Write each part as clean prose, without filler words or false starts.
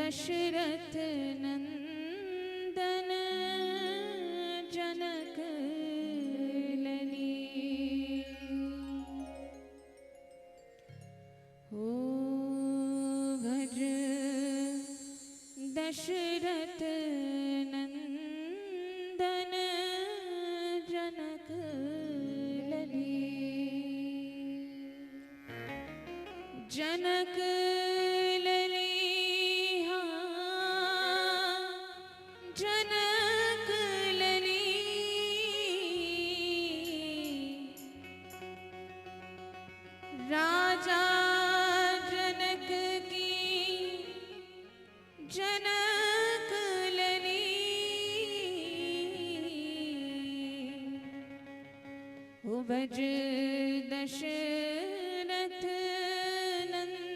दशरथ नंदन जनक लली हो भज दशरथ नंदन जनक लली जनक राजा जनक की जनक लली हो भज दशरथ नंदन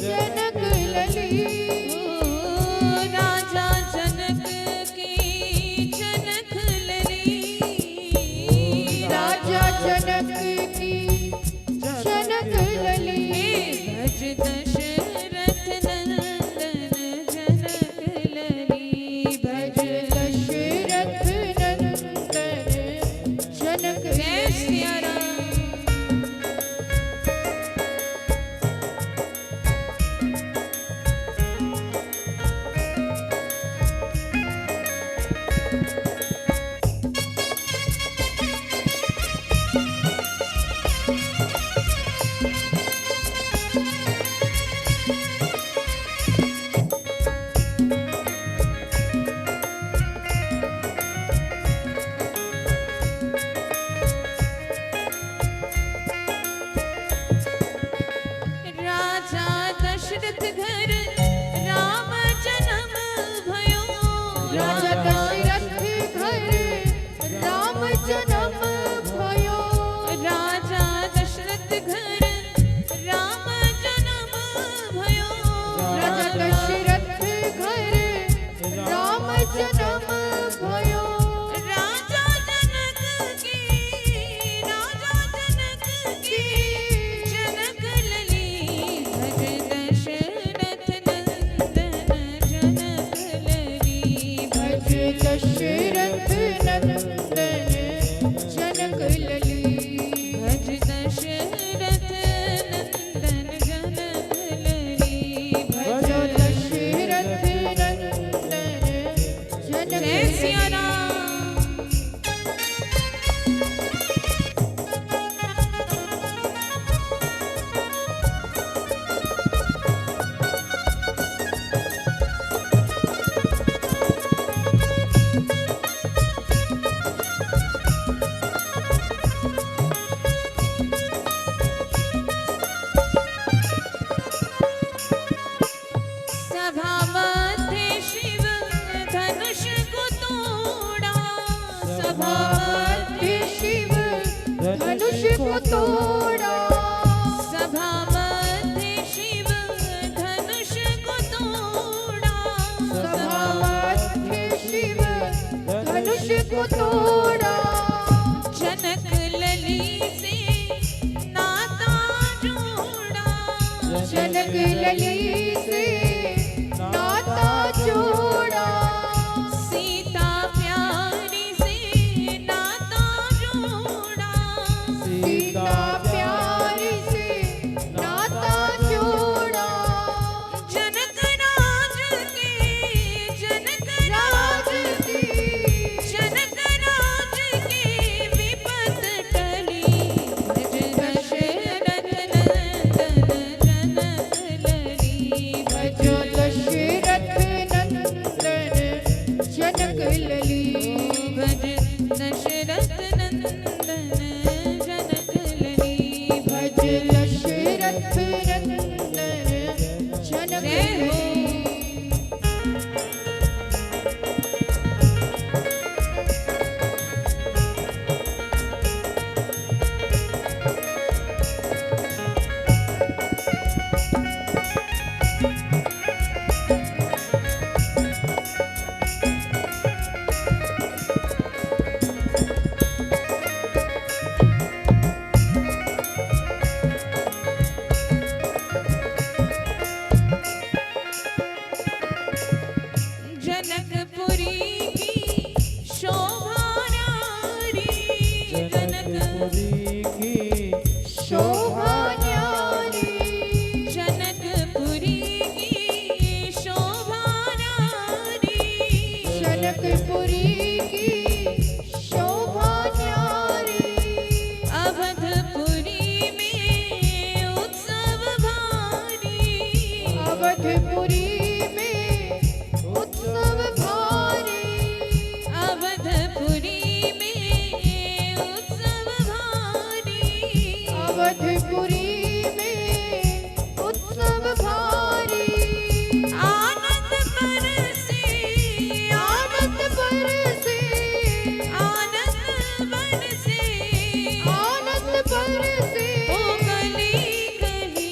जनक लली राजा जनक को तोड़ा, जनक लली से नाता जोड़ा, जनक लली से नाता जोड़ा, सीता प्यारी से नाता जोड़ा, सीता प्यारी से नाता जोड़ा, जनक राज के जनक राज की जनक राज के विपत टली, भज दशरथ नंदन जनक लली, भजो दशरथ नंदन जनक लली, भज दशरथ नंदन जनक लली, भज दशरथ नंदन जनक जय हो। लली। जनकपुरी की शोभा न्यारी, जनकपुरी की शोभा न्यारी, जनकपुरी की शोभा न्यारी, जनकपुरी की शोभा न्यारी, अवधपुरी में उत्सव भारी, अवधपुरी में उत्सव भारी, अवधपुरी में उत्सव भारी, अवधपुरी में उत्सव भारी, आनंद बरसे, आनंद बरसे, आनंद बरसे, आनंद बरसे, ओ गली गली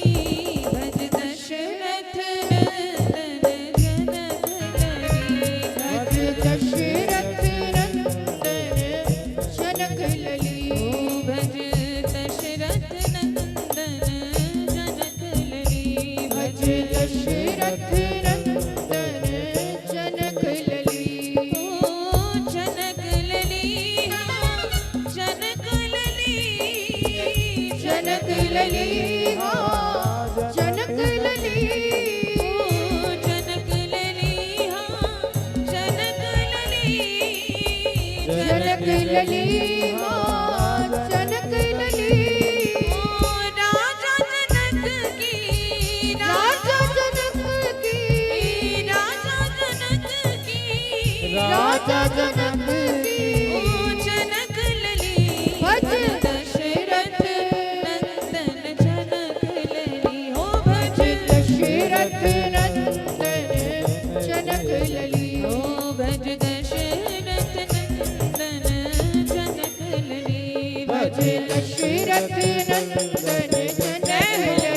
भज दशरथ नंदन जनक लली, भज दशरथ नंदन जनक लली, भज दशरथ नंदन जनक लली, भज दशरथ नंदन जनक लली, ओ जनक लली हाँ, जनक लली, जनक लली हाँ, जनक लली, ओ जनक लली हाँ, जनक लली, जनक लली हाँ, जनक लली, ओ राजा जनक की, राजा जनक की, राजा जनक की, राजा जनक की, ओ जनक लली, भज दशरथ नंदन जनक लली, हो भज दशरथ नंदन जनक लली, ओ भज दशरथ नंदन जनक लली, भज दशरथ नंदन जनक लली,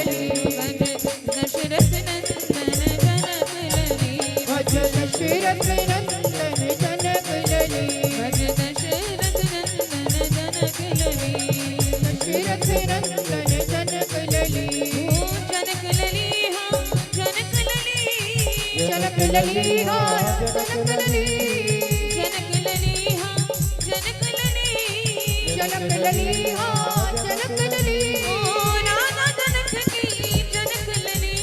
भज दशरथ नंदन जनक लली, भज दशरथ नंदन जनक लली, भज दशरथ नंदन जनक लली, दशरथ नंदन जनक लली, ओ जनक लली हाँ, जनक लली, जनक लली हाँ, जनक लली, जनक लली हाँ, जनक लली, जनक लली हाँ, जनक लली, ओ राजा जनक की जनक लली,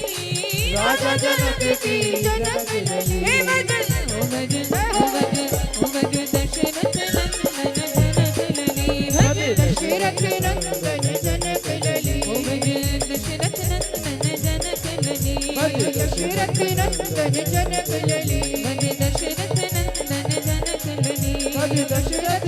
राजा जनक की जनक लली, हे भजन ओ भजन ओ भजन ओ भजन दशरथ नंदन जनक लली, भज भज दशरथ नंदन जनक लली, ओ भजन दशरथ नंदन जनक लली, भज दशरथ नंदन जनक लली, भज दशरथ नंदन जनक लली, भज दशरथ